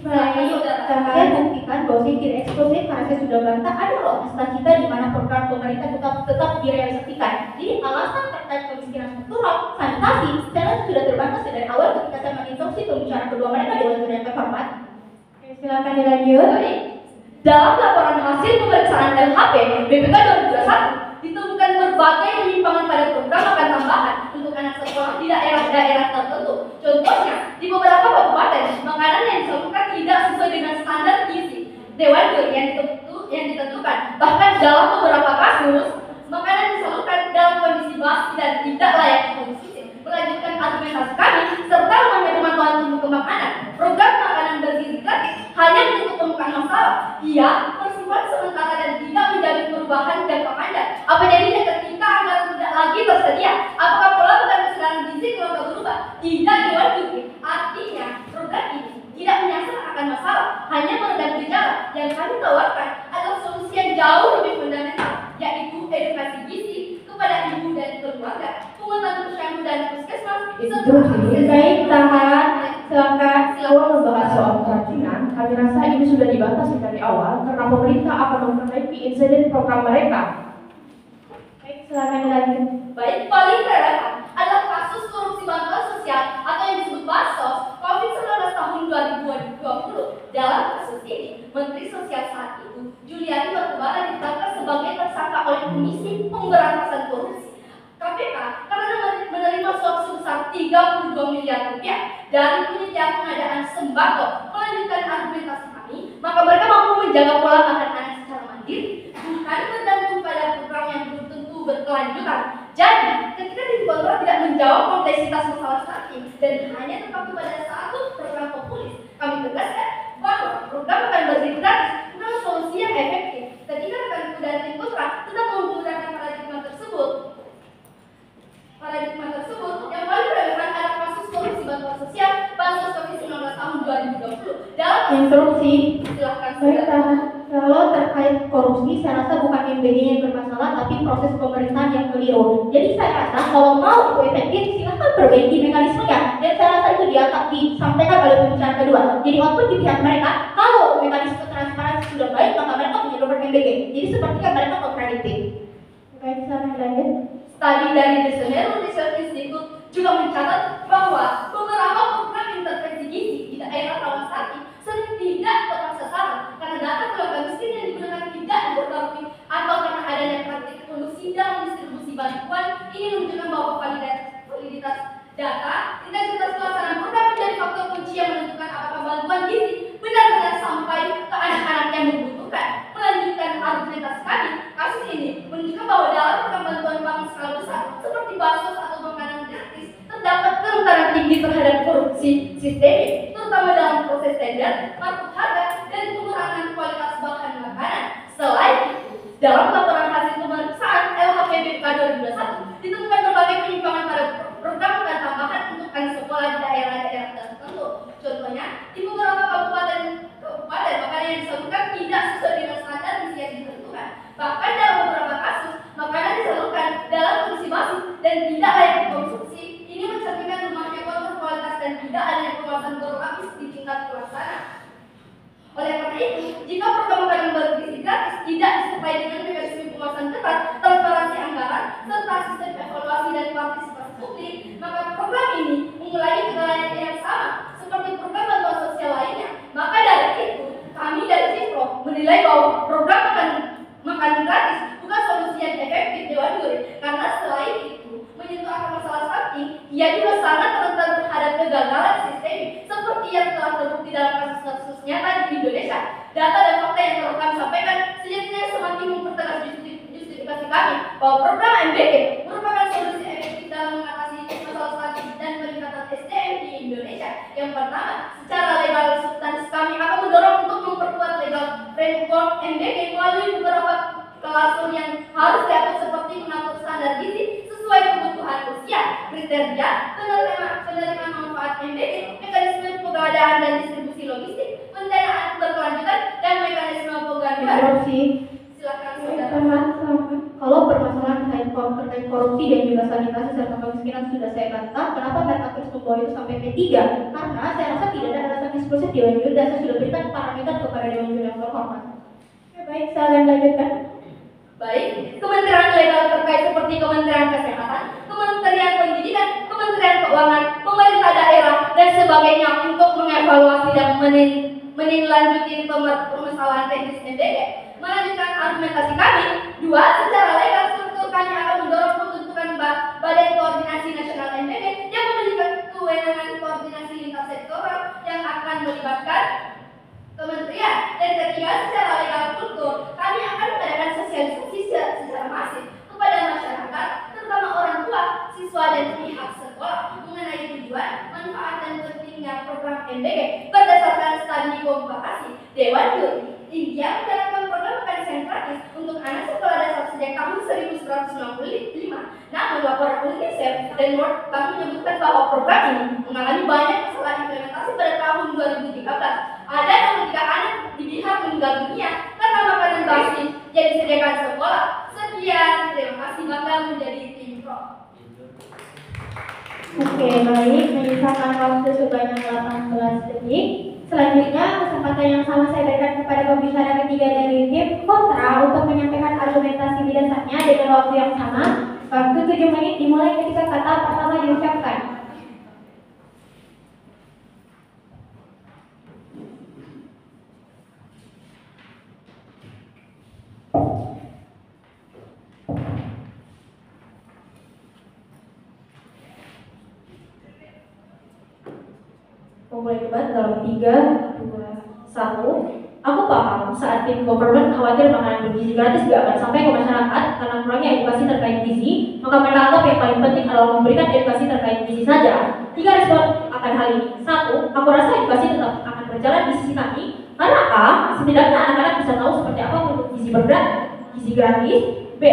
saya buktikan bahwa saya tidak eksklusif karena saya sudah bantah ada loh cita-cita di mana program pemerintah tetap direalisasikan. Jadi alasan terkait kemiskinan struktural, sanitasi, secara sudah terbantah dari awal ketika saya menginstruksi pembicara kedua mereka di Dewan Juri yang terhormat. Silakan dilanjut. Dalam laporan hasil pemeriksaan LHP BPK 2021 ditemukan berbagai penyimpangan pada program makan tambahan untuk anak sekolah di daerah-daerah tertentu. Contohnya, di beberapa kabupaten, makanan yang disalurkan tidak sesuai dengan standar gizi Dewan Juri yang ditentukan. Bahkan dalam beberapa kasus, makanan disalurkan dalam kondisi basi dan tidak layak konsumsi. Melanjutkan argumentasi kami serta lemahnya pemantauan tumbuh kembang anak, program makanan bergizi gratis hanya untuk pembukaan masalah. Ia bersifat sementara dan tidak menjamin perubahan jangka panjang. Apa jadinya ketika anggaran tidak lagi tersedia? Apakah pola makan kesedaran gizi keluarga berubah? Tidak diwajibkan. Artinya, program ini tidak menyasar akan masalah, hanya meredam gejala. Yang kami tawarkan adalah solusi yang jauh lebih fundamental, yaitu edukasi gizi kepada ibu dan keluarga, penguatan posyandu dan puskesmas. Baik, tahan. Silakan. Awal membahas soal keracunan, kami rasa ini sudah dibahas dari awal karena pemerintah akan memperbaiki insiden program mereka. Baik, silakan dilanjut. Baik, paling relevan adalah kasus korupsi bantuan sosial atau yang disebut Bansos COVID-19 tahun 2020. Dalam kasus ini, Menteri Sosial saat itu, Juliari Batubara, ditetapkan sebagai tersangka oleh Komisi Pemberantasan Korupsi KPK karena menerima suap sebesar 32 miliar rupiah dari penyedia pengadaan sembako. Melanjutkan argumentasi kami, maka mereka mampu menjaga pola makan anak secara mandiri, bukan bergantung pada program yang belum tentu berkelanjutan. Jadi, ketika tim kontra tidak menjawab kompleksitas masalah stunting dan hanya terpaku pada satu program populis, kami tegaskan bahwa program akan bergizi gratis bukanlah solusi yang efektif. Ketika rekanku dan tim putra tetap menggunakan paradigma tersebut yang paling relevan adalah kasus korupsi bantuan sosial bansos COVID-19 tahun 2020. Dalam Interupsi. silahkan Baik, saudara. kalau terkait korupsi, saya rasa bukan MBG yang bermasalah, tapi proses pemerintahan yang keliru. Jadi saya rasa kalau mau itu efektif, silahkan perbaiki mekanismenya. Dan saya rasa itu disampaikan oleh pembicara kedua. Jadi output di pihak mereka, kalau mekanisme transparansi sudah baik, maka mereka menyodorkan MBG. Jadi sepertinya mereka kontradiktif. Baik, silakan lanjut. Studi dari The Semeru Research Institute juga mencatat bahwa beberapa program intervensi gizi di daerah rawan stunting sering tidak tepat sasaran karena data keluarga miskin yang digunakan tidak berbagai atau karena adanya praktik kolusi dalam distribusi bantuan. Ini menunjukkan bahwa validitas data, intensitas pelaksanaan program menjadi faktor kunci yang menentukan apakah bantuan gizi benar-benar sampai ke anak-anak yang membutuhkan. Melanjutkan argumentasi kami, kasus ini menunjukkan bahwa dalam program bantuan pangan skala besar seperti bansos atau makanan gratis terdapat kerentanan tinggi terhadap korupsi sistemik, terutama dalam proses tender, markup harga, dan pengurangan kualitas bahan makanan. Selain itu, dalam laporan hasil pemeriksaan LHPBK 2021 ditemukan berbagai penyimpangan pada program makan tambahan untuk anak sekolah di daerah-daerah tertentu. Contohnya, di beberapa kabupaten makanan yang disalurkan tidak sesuai dengan standar gizi yang ditentukan. Bahkan dalam beberapa kasus, makanan disalurkan dalam kondisi basi dan tidak layak dikonsumsi. Ini mencerminkan lemahnya kualitas dan tidak adanya pengawasan berlapis di tingkat pelaksana. Oleh karena itu, jika program makanan bergizi gratis tidak disertai dengan mekanisme pengawasan ketat, transparansi anggaran, serta sistem evaluasi dan partisipasi publik, maka program ini mengulangi kesalahan yang sama seperti program bantuan sosial lainnya. Maka dari itu, kami dari Cipro menilai bahwa program makan gratis bukan solusi yang efektif Dewan Juri, karena selain itu menyentuh akar masalah stunting, ia juga sangat rentan terhadap kegagalan sistemik seperti yang telah terbukti dalam kasus-kasus nyata di Indonesia. Data dan fakta yang telah kami sampaikan sejatinya semakin mempertegas justifikasi kami bahwa program MBG merupakan solusi efektif dalam mengatasi masalah stunting dan peningkatan SDM di Indonesia. Yang pertama, secara legal substansi kami akan mendorong untuk memperkuat legal framework MBG melalui beberapa klausul yang harus diatur seperti mengatur standar gizi sesuai kebutuhan usia, kriteria, penerimaan manfaat MBG, mekanisme pengadaan dan distribusi logistik, pendanaan berkelanjutan, dan mekanisme pengaduan. Korupsi. Silakan saudara. Kalau permasalahan terkait korupsi dan juga sanitasi serta kemiskinan sudah saya bantah, kenapa mereka terus membawa itu sampai P3? Karena saya rasa tidak ada alasan eksklusif Dewan Juri dan saya sudah berikan parameter kepada Dewan Juri yang terhormat. Ya, baik, silakan lanjutkan. Baik, Kementerian Legal terkait seperti Kementerian Kesehatan, Kementerian Pendidikan, Kementerian Keuangan, pemerintah daerah, dan sebagainya untuk mengevaluasi dan menindaklanjuti permasalahan teknis MBG. Melanjutkan argumentasi kami, dua, secara legal struktur kami akan mendorong pembentukan Badan Koordinasi Nasional MBG yang memiliki kewenangan koordinasi lintas sektoral yang akan melibatkan kementerian. Dan ketiga, secara legal kultur, kami akan mengadakan sosialisasi secara masif kepada masyarakat, terutama orang tua, siswa, dan pihak sekolah mengenai tujuan, manfaat, dan pentingnya program MBG berdasarkan studi komparasi Dewan Juri. India menjalankan program makan siang gratis untuk anak sekolah dasar sejak tahun 1995. Namun laporan UNICEF dan World Bank menyebutkan bahwa program ini mengalami banyak masalah implementasi pada tahun 2013. Ada 23 anak di Bihar meninggal dunia karena makanan basi yang disediakan sekolah. Sekian, terima kasih bakal menjadi tim pro. Oke, baik, menyisakan waktu sebanyak 18 detik. Selanjutnya, kesempatan yang sama saya berikan kepada pembicara ketiga dari tim kontra untuk menyampaikan argumentasi dasarnya dengan waktu yang sama. Waktu 7 menit dimulai ketika kata pertama diucapkan. Memulai debat dalam 3, 2, 1. Aku paham saat tim government khawatir makanan bergizi gratis gak akan sampai ke masyarakat karena kurangnya edukasi terkait gizi, maka mereka anggap yang paling penting adalah memberikan edukasi terkait gizi saja. 3 respon akan hal ini. 1. Aku rasa edukasi tetap akan berjalan di sisi kami. Karena A, setidaknya anak-anak bisa tahu seperti apa bentuk gizi gratis. B,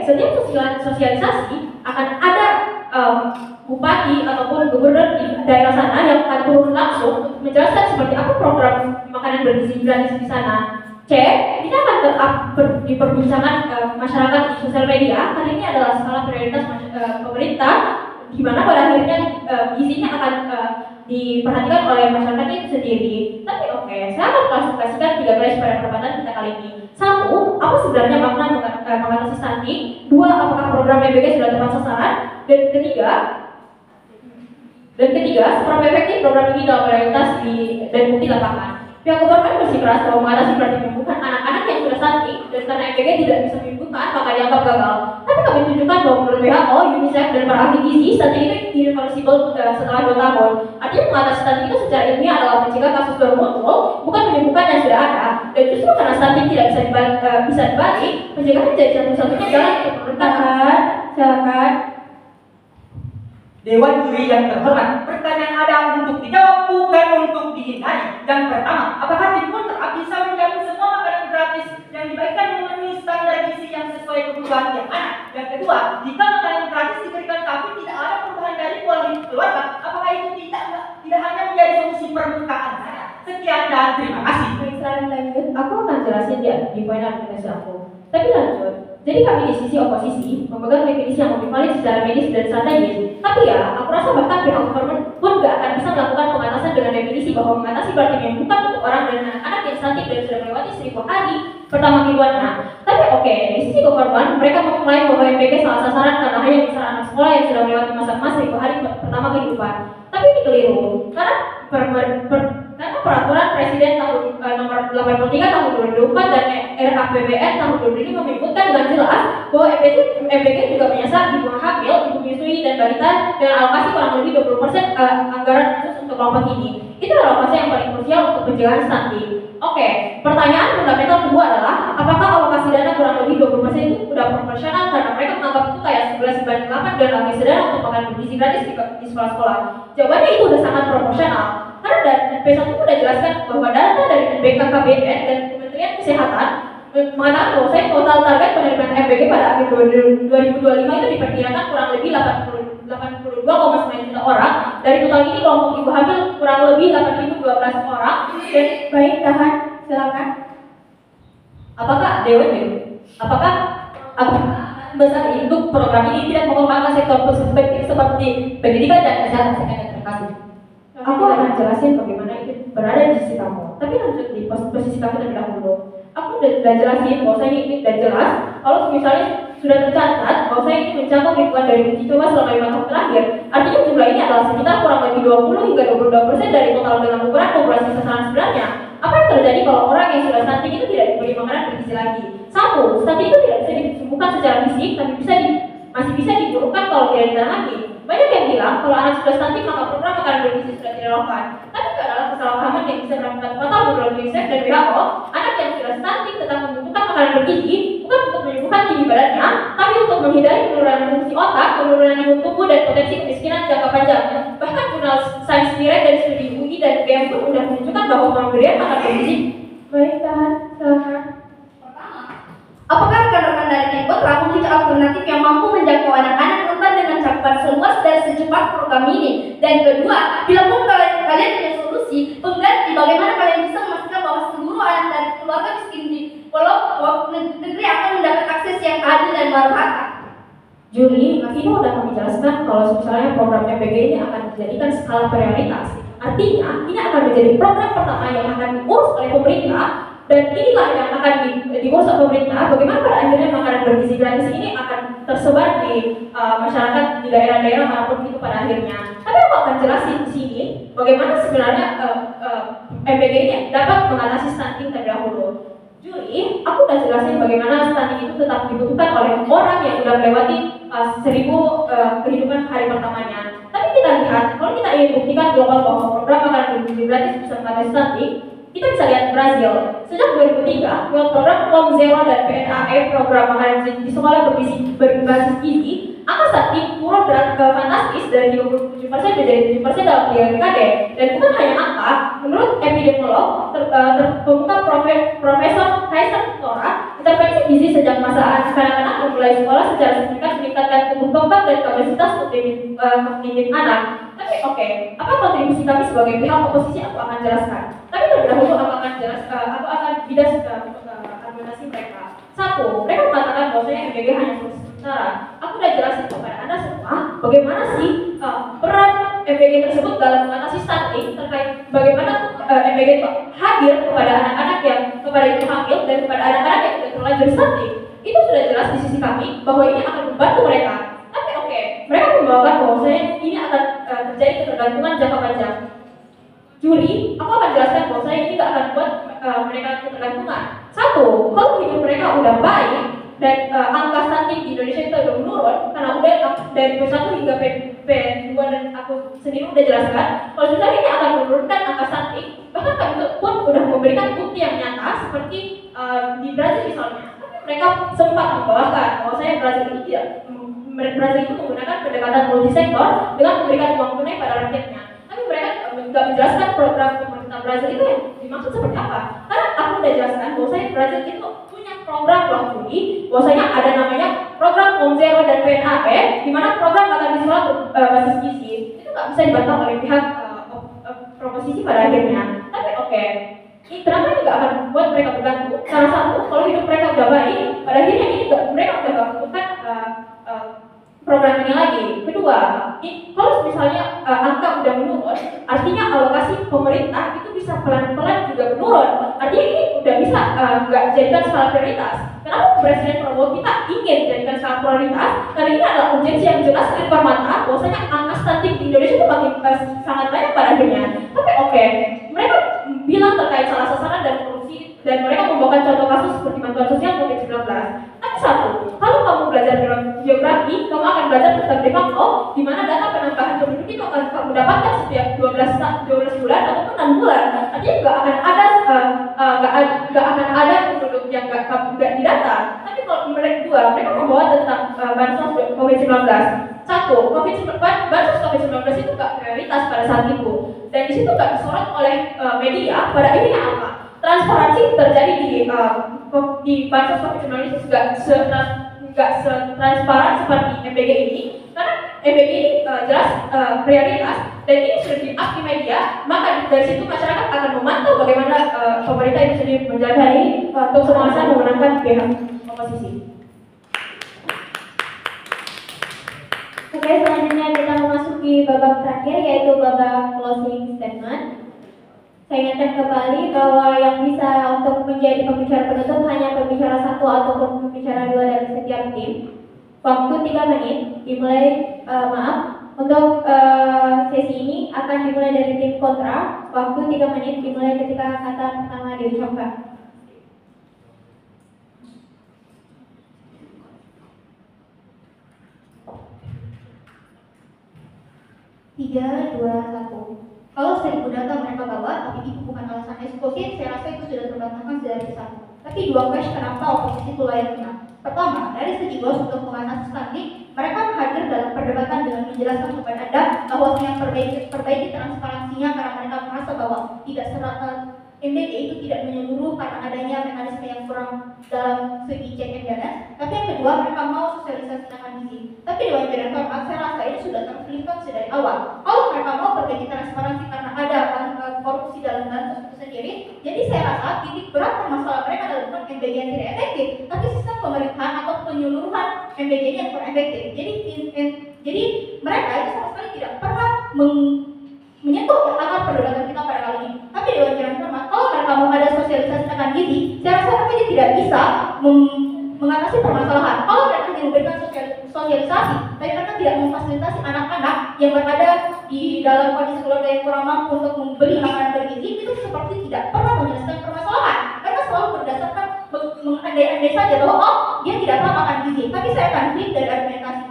setiap sosialisasi akan ada bupati ataupun gubernur di daerah sana yang akan turun langsung untuk menjelaskan seperti apa program makanan bergizi gratis di sana. C, ini akan diperbincangkan masyarakat di sosial media karena ini adalah skala prioritas pemerintah, di mana pada akhirnya gizinya akan diperhatikan oleh masyarakat itu sendiri. Tapi oke, saya akan klasifikasikan 3 garis pada perdebatan kita kali ini. 1, apa sebenarnya makna mengatasi stunting? 2, apakah program MBG sudah tepat sasaran? Dan ketiga, seberapa efektif program ini dalam realitas dan bukti lapangan? Pihak government bersikeras bahwa mengatasi berarti menyembuhkan anak-anak yang sudah stunting, dan karena MBG tidak bisa menyembuhkan, maka dianggap gagal. Tapi kami tunjukkan bahwa menurut WHO, UNICEF, dan para ahli gizi, stunting itu irreversible setelah 2 tahun. Artinya mengatasi stunting itu secara ilmiah adalah mencegah kasus baru muncul, bukan menyembuhkan yang sudah ada. Dan justru karena stunting tidak bisa dibalik, pencegahan jadi satu-satunya jalan untuk menurunkan. Silakan. Dewan juri yang terhormat, pertanyaan ada untuk dijawab, bukan untuk dihindari. Yang pertama, apakah tim kontrak bisa menjamin semua makanan gratis yang dibagikan memenuhi standar gizi yang sesuai kebutuhan tiap anak? Yang kedua, jika makanan gratis diberikan tapi tidak ada perubahan dari pola hidup keluarga, apakah itu tidak hanya menjadi solusi permukaan saja? Sekian dan terima kasih. Baik, selain lanjut, aku akan jelasin di poin argumentasi aku. Tapi lanjut. Jadi kami di sisi oposisi memegang definisi yang lebih valid secara medis dan strategis. Tapi ya, aku rasa bahkan pihak government pun gak akan bisa melakukan pengatasan dengan definisi bahwa mengatasi berarti menyembuhkan untuk orang dan anak yang stunting dan sudah melewati 1000 hari pertama kehidupannya. Tapi oke, di sisi government mereka mengklaim bahwa MBG salah sasaran karena hanya bisa anak sekolah yang sudah melewati masa-masa 1000 hari pertama kehidupan. Tapi ini keliru, karena peraturan Presiden tahun nomor 83 tahun 2004 dan RAPBN tahun 2005 menyebutkan dengan jelas bahwa MBG juga menyasar ibu hamil, ibu menyusui dan balita dengan alokasi kurang lebih 20% anggaran khusus untuk kelompok ini. Itu adalah alokasi yang paling krusial untuk pencegahan stunting. Oke, pertanyaan fundamental kedua adalah apakah alokasi dana kurang lebih 20% itu sudah proporsional karena mereka menganggap itu kayak 11/8 dan alokasi dana untuk makan bergizi gratis di sekolah-sekolah. Jawabannya itu sudah sangat proporsional. Karena dari P1 itu sudah jelaskan bahwa data dari BKKBN dan Kementerian Kesehatan mengatakan bahwa total target penerimaan MBG pada akhir 2025 itu diperkirakan kurang lebih 82,9 juta orang. Dari total ini kelompok ibu hamil kurang lebih 8.012 orang. Dan Baik, tahan. Silakan. Apakah apakah besar induk program ini tidak mengembangkan sektor perspektif seperti pendidikan dan kesehatan? Terima kasih. aku akan jelasin bagaimana itu berada di sisi kamu. Tapi lanjut di posisi kamu terlebih dahulu. Aku udah jelasin bahwa saya ini udah jelas kalau misalnya sudah tercatat bahwa saya ini mencakup lingkungan dari uji coba selama 5 tahun terakhir. Artinya jumlah ini adalah sekitar kurang lebih 20 hingga 22% dari total dengan ukuran populasi sasaran sebenarnya. Apa yang terjadi kalau orang yang sudah stunting itu tidak diberi makanan bergizi lagi? 1, stunting itu tidak bisa disembuhkan secara fisik, tapi masih bisa diburukkan kalau tidak ditangani. Banyak yang bilang kalau anak sudah stunting maka program makanan bergizi sudah tidak relevan. Tapi itu adalah kesalahpahaman yang bisa melakukan fatal menurut UNICEF dan WHO. Anak yang sudah stunting tetap membutuhkan makanan bergizi bukan untuk menyembuhkan tinggi badannya, tapi untuk menghindari penurunan fungsi otak, penurunan imun tubuh dan potensi kemiskinan jangka panjang. Bahkan jurnal Science Direct dari studi UI dan UGM pun sudah menunjukkan bahwa pemberian makanan bergizi. Baik, tahan. Silakan. Apakah rekan-rekan dari Kemkot telah memiliki alternatif yang mampu menjangkau anak-anak rentan dengan cakupan seluas dan secepat program ini? Dan kedua, bila pun kalian punya solusi pengganti, bagaimana kalian bisa memastikan bahwa seluruh anak dari keluarga miskin di pulau negeri akan mendapat akses yang adil dan merata? Juli, ini udah kami jelaskan kalau misalnya program MBG ini akan dijadikan skala prioritas. Artinya, ini akan menjadi program pertama yang akan diurus oleh pemerintah. Dan inilah yang akan diurus oleh pemerintah. Bagaimana pada akhirnya makanan bergizi gratis ini akan tersebar di masyarakat di daerah-daerah manapun itu pada akhirnya. Tapi aku akan jelasin di sini bagaimana sebenarnya MBG ini dapat mengatasi stunting terlebih dahulu. Juli, aku udah jelasin bagaimana stunting itu tetap dibutuhkan oleh orang yang sudah melewati 1000 kehidupan hari pertamanya. Tapi kita lihat, kalau kita ingin buktikan global bahwa program makanan bergizi gratis bisa mengatasi stunting, kita bisa lihat Brazil. Sejak 2003, lewat program POM Zero dan PNAE, program makanan di sekolah berbasis gizi, angka stunting turun fantastis dari 37% menjadi 7% dalam 3 dekade. Dan bukan hanya angka, menurut epidemiolog terbuka Profesor Kaiser Tora, intervensi gizi sejak masa kanak-kanak memulai sekolah secara signifikan meningkatkan tumbuh kembang dan kapasitas kognitif anak. Tapi oke, apa kontribusi kami sebagai pihak oposisi aku akan jelaskan. Tapi terlebih dahulu aku akan bidas argumentasi mereka. Satu, mereka mengatakan bahwasanya MBG hanya solusi sementara. Aku udah jelasin kepada Anda semua bagaimana sih peran MBG tersebut dalam mengatasi stunting, terkait bagaimana MBG itu hadir kepada anak-anak yang kepada ibu hamil dan kepada anak-anak yang sudah terlanjur stunting. Itu sudah jelas di sisi kami bahwa ini akan membantu mereka. Tapi oke, mereka membawakan bahwasanya ini akan terjadi ketergantungan jangka panjang. Juri, aku akan jelaskan bahwasanya ini tidak akan buat mereka ketergantungan. Satu, kalau hidup mereka udah baik dan angka stunting di Indonesia itu udah menurun karena udah dari P1 hingga P2 dan aku sendiri udah jelaskan kalau misalnya ini akan menurunkan angka stunting, bahkan kami pun udah memberikan bukti yang nyata seperti di Brazil misalnya. Tapi mereka sempat membawakan bahwasanya Brazil itu menggunakan pendekatan multisektor dengan memberikan uang tunai pada rakyatnya. Tapi mereka nggak menjelaskan program pemerintah Brazil itu yang dimaksud seperti apa. Karena aku udah jelaskan bahwasanya Brazil itu punya program waktu bahwasanya ada namanya program Zero dan PNAE, di mana program akan disulat basis gizi. Itu nggak bisa dibantah oleh pihak proposisi pada akhirnya. Tapi oke, ini kenapa ini nggak akan membuat mereka bergantung? Salah satu, kalau hidup mereka udah baik, pada akhirnya ini mereka udah nggak membutuhkan program ini lagi. Kedua, kalau misalnya angka udah menurun, artinya alokasi pemerintah itu bisa pelan-pelan juga menurun. Artinya ini udah bisa nggak jadikan skala prioritas. Kenapa Presiden Prabowo kita ingin jadikan skala prioritas? Karena ini adalah urgensi yang jelas di depan mata, bahwasanya angka stunting di Indonesia itu makin sangat banyak pada akhirnya. Tapi oke, mereka bilang terkait salah sasaran dan korupsi, dan mereka membawakan contoh kasus seperti bantuan sosial COVID-19. Tapi satu, kalau kamu belajar geografi, kamu akan belajar tentang de facto, di mana data penambahan penduduk itu akan kamu dapatkan setiap 12 bulan ataupun 6 bulan. Artinya nggak akan ada penduduk yang nggak didata. Tapi kalau mereka membawa tentang bansos COVID-19. Satu, bansos COVID-19 itu nggak prioritas pada saat itu, dan di situ nggak disorot oleh media. Pada akhirnya apa? Transparansi terjadi di bansos COVID-19 itu nggak setransparan seperti MBG ini, karena MBG ini jelas prioritas dan ini sudah di-up di media, maka dari situ masyarakat akan memantau bagaimana pemerintah itu sendiri menjaga untuk pengawasan memenangkan pihak oposisi. Oke, selanjutnya kita memasuki babak terakhir yaitu babak closing statement. Saya ingatkan kembali bahwa yang bisa untuk menjadi pembicara penutup hanya pembicara satu ataupun pembicara dua dari setiap tim. Waktu 3 menit dimulai, untuk sesi ini akan dimulai dari tim kontra. Waktu 3 menit dimulai ketika kata pertama diucapkan. 3, 2, 1. Kalau 1000 data mereka bawa, tapi itu bukan alasan eksklusif, saya rasa itu sudah terbantahkan dari satu. Tapi 2 question kenapa oposisi itu layak menang. Pertama, dari segi bos untuk mengatasi stunting, mereka hadir dalam perdebatan dengan menjelaskan kepada Anda bahwa yang perbaiki transparansinya karena mereka merasa bahwa tidak serata MBG itu tidak menyeluruh karena adanya mekanisme yang kurang dalam segi check and balance. Tapi yang kedua, mereka mau sosialisasi tentang gizi. Tapi di wajaran format, saya rasa ini sudah terpilihkan dari awal. Kalau mereka mau berbagi transparansi karena ada korupsi dalam bansos itu sendiri, jadi saya rasa titik berat permasalahan mereka adalah bukan MBG yang tidak efektif, tapi sistem pemerintahan atau penyeluruhan MBG yang kurang efektif. Jadi mereka itu sama sekali tidak pernah menyentuh akar perdebatan kita pada kali ini. Tapi di wajaran format, kalau mereka mau ada sosialisasi tentang gizi, saya rasa mereka tidak bisa mengatasi permasalahan. Kalau mereka tidak memberikan sosialisasi, tapi mereka tidak memfasilitasi anak-anak yang berada di dalam kondisi keluarga yang kurang mampu untuk membeli makanan bergizi, itu seperti tidak pernah menyelesaikan permasalahan. Mereka selalu berdasarkan mengandai-andai saja bahwa dia tidak pernah makan gizi. Tapi saya akan flip dari argumentasi.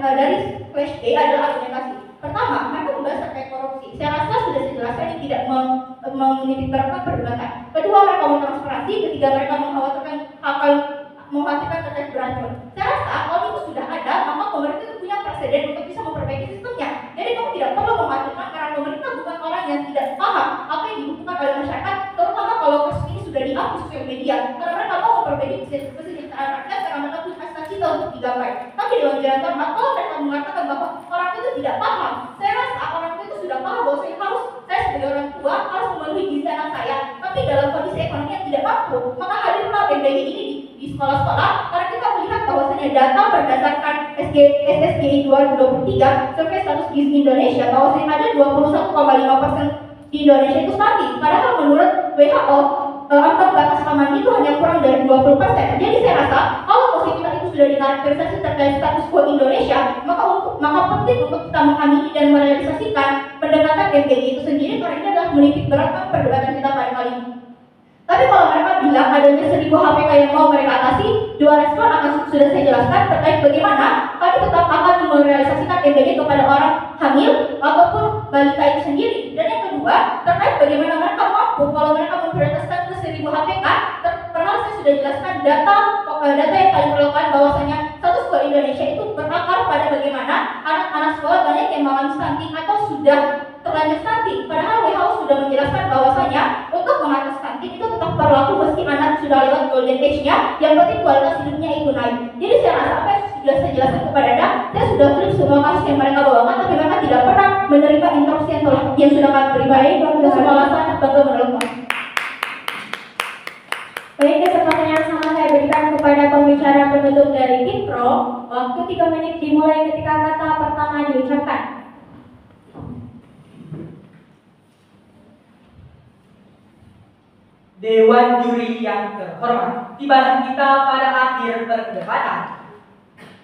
Dari flash B adalah argumentasi. Pertama, mereka membahas terkait korupsi. Saya rasa sudah dijelaskan ini tidak menitik beratkan perdebatan. Kedua, mereka mau transparansi. Ketiga, mereka mengkhawatirkan hal mengkhawatirkan terkait beracun. Saya rasa kalau itu sudah ada, maka pemerintah itu punya presiden untuk bisa memperbaiki sistemnya. Jadi kamu tidak perlu mengkhawatirkan karena pemerintah bukan orang yang tidak paham apa yang dibutuhkan oleh masyarakat, terutama kalau kasus ini sudah di-up di sosial media. Karena mereka mau memperbaiki kesejahteraan rakyat karena mereka punya cita-cita untuk digapai. Tapi dengan jalan terang, kalau mereka mengatakan bahwa orang itu tidak paham, saya rasa orang itu sudah paham bahwa saya sebagai orang tua harus memenuhi gizi anak saya. Tapi dalam kondisi ekonomi yang tidak mampu, maka hadirlah BMDG ini di sekolah-sekolah karena kita melihat bahwasanya data berdasarkan SSGI 2023 survei status gizi Indonesia bahwasanya ada 21,5% di Indonesia itu stunting. Padahal menurut WHO angka batas aman itu hanya kurang dari 20%. Jadi saya rasa kalau posisi kita itu sudah dikarakterisasi terkait status quo Indonesia, maka penting untuk kita mengamini dan merealisasikan pendekatan BMDG itu sendiri karena ini adalah menitik beratkan perdebatan kita pada kali ini. Tapi kalau mereka bilang adanya 1000 HPK yang mau mereka atasi, dua respon akan sudah saya jelaskan terkait bagaimana kami tetap akan merealisasikan BMDG kepada orang hamil ataupun balita itu sendiri. Dan yang kedua, terkait bagaimana mereka mampu kalau mereka memprioritaskan ke 1000 HPK, padahal saya sudah jelaskan data yang kami perlukan bahwasanya status quo Indonesia itu berakar pada bagaimana anak-anak sekolah banyak yang mengalami stunting atau sudah terlanjur stunting. Padahal WHO sudah menjelaskan bahwasanya untuk mengatasi stunting itu tetap berlaku meski anak sudah lewat golden age-nya, yang penting kualitas hidupnya itu naik. Jadi saya rasa apa yang sudah saya jelaskan kepada Anda, saya sudah flip semua kasus yang mereka bawakan, tapi mereka tidak pernah menerima instruksi yang sudah kami berikan. Itu semua alasan bangga menolak. Baik, kesempatan yang sama saya berikan kepada pembicara penutup dari tim Pro. Waktu 3 menit dimulai ketika kata pertama diucapkan. Dewan juri yang terhormat, tibalah kita pada akhir perdebatan.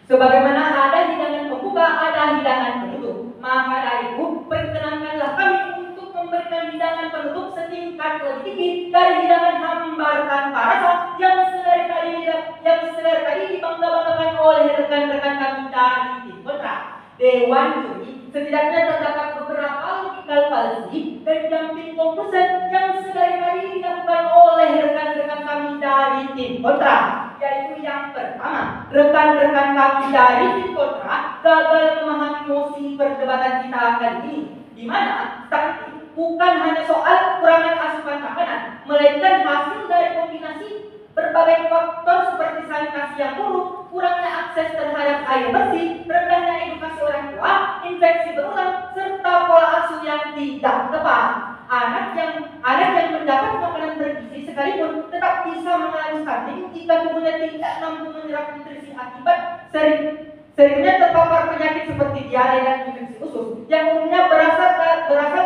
Sebagaimana ada hidangan pembuka, ada hidangan penutup. Maka dari itu, perkenankanlah kami untuk memberikan hidangan penutup setingkat lebih tinggi dari hidangan hambar tanpa rasa yang sedari tadi dibangga-banggakan oleh rekan-rekan kami dari tim kontra. Dewan juri setidaknya terdapat beberapa logikal fallacy dan jumping conclusion yang sedari tadi dilakukan oleh rekan-rekan kami dari tim kontra. Yaitu yang pertama, rekan-rekan kami dari tim kontra gagal memahami mosi perdebatan kita kali ini, di mana stunting bukan hanya soal kurangan asupan makanan, melainkan hasil dari kombinasi berbagai faktor seperti sanitasi yang buruk, kurangnya akses terhadap air bersih, rendahnya edukasi orang tua, infeksi berulang, serta pola asuh yang tidak tepat. Anak yang mendapat makanan bergizi sekalipun tetap bisa mengalami stunting jika tubuhnya tidak mampu menyerap nutrisi akibat seringnya terpapar penyakit seperti diare dan infeksi usus yang umumnya berasal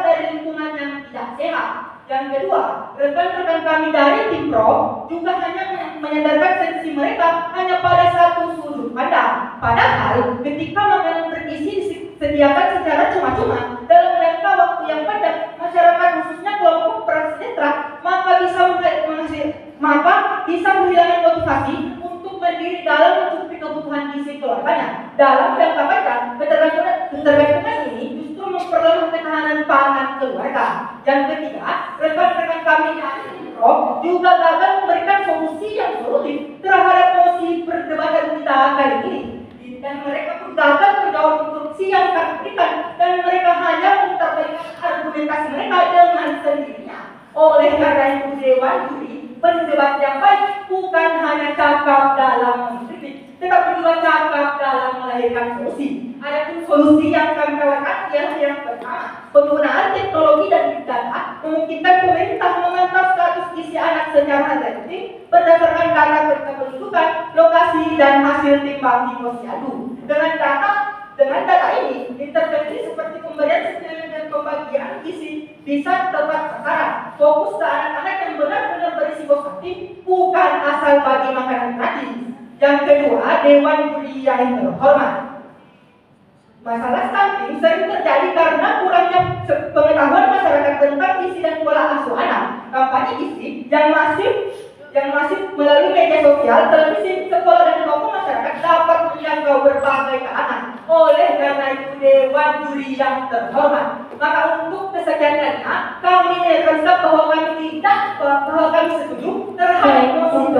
dari lingkungan yang tidak sehat. Yang kedua, rekan-rekan kami dari tim Pro juga hanya menyandarkan sensi mereka hanya pada satu sudut pandang. Padahal ketika makanan bergizi disediakan secara cuma-cuma dalam jangka waktu yang pendek, masyarakat khususnya kelompok prasejahtera maka bisa kehilangan motivasi untuk berdiri dalam mencukupi kebutuhan gizi keluarganya. Dalam jangka panjang, ketergantungan ini justru memperlemah ketahanan pangan keluarga. Yang ketiga, rekan-rekan kami dari tim Pro juga gagal memberikan solusi yang solutif terhadap mosi perdebatan kita kali ini. Dan mereka pun gagal menjawab instruksi yang kami berikan, dan mereka hanya memutarbalikkan argumentasi mereka dengan sendirinya. Oleh karena itu, Dewan Juri, pendebat yang baik bukan hanya cakap dalam mengkritik, tetapi juga cakap dalam melahirkan solusi. Adapun solusi yang kami tawarkan ialah yang pertama, penggunaan teknologi dan big data memungkinkan pemerintah memantau status gizi anak secara elektronik berdasarkan data kependudukan, lokasi, dan hasil timbang di posyandu. Dengan data ini, intervensi seperti pemberian suplemen dan pembagian gizi bisa tepat sasaran, fokus ke anak-anak yang benar-benar berisiko stunting, bukan asal bagi makanan gratis. Yang kedua, Dewan Juri yang terhormat, masalah stunting sering terjadi karena kurangnya pengetahuan masyarakat tentang gizi dan pola asuh anak. Kampanye gizi yang masif melalui media sosial, televisi, sekolah, dan tokoh masyarakat dapat menjangkau berbagai kalangan. Oleh karena itu, Dewan Juri yang terhormat, maka untuk kesekian kalinya kami menegaskan bahwa kami setuju terhadap mosi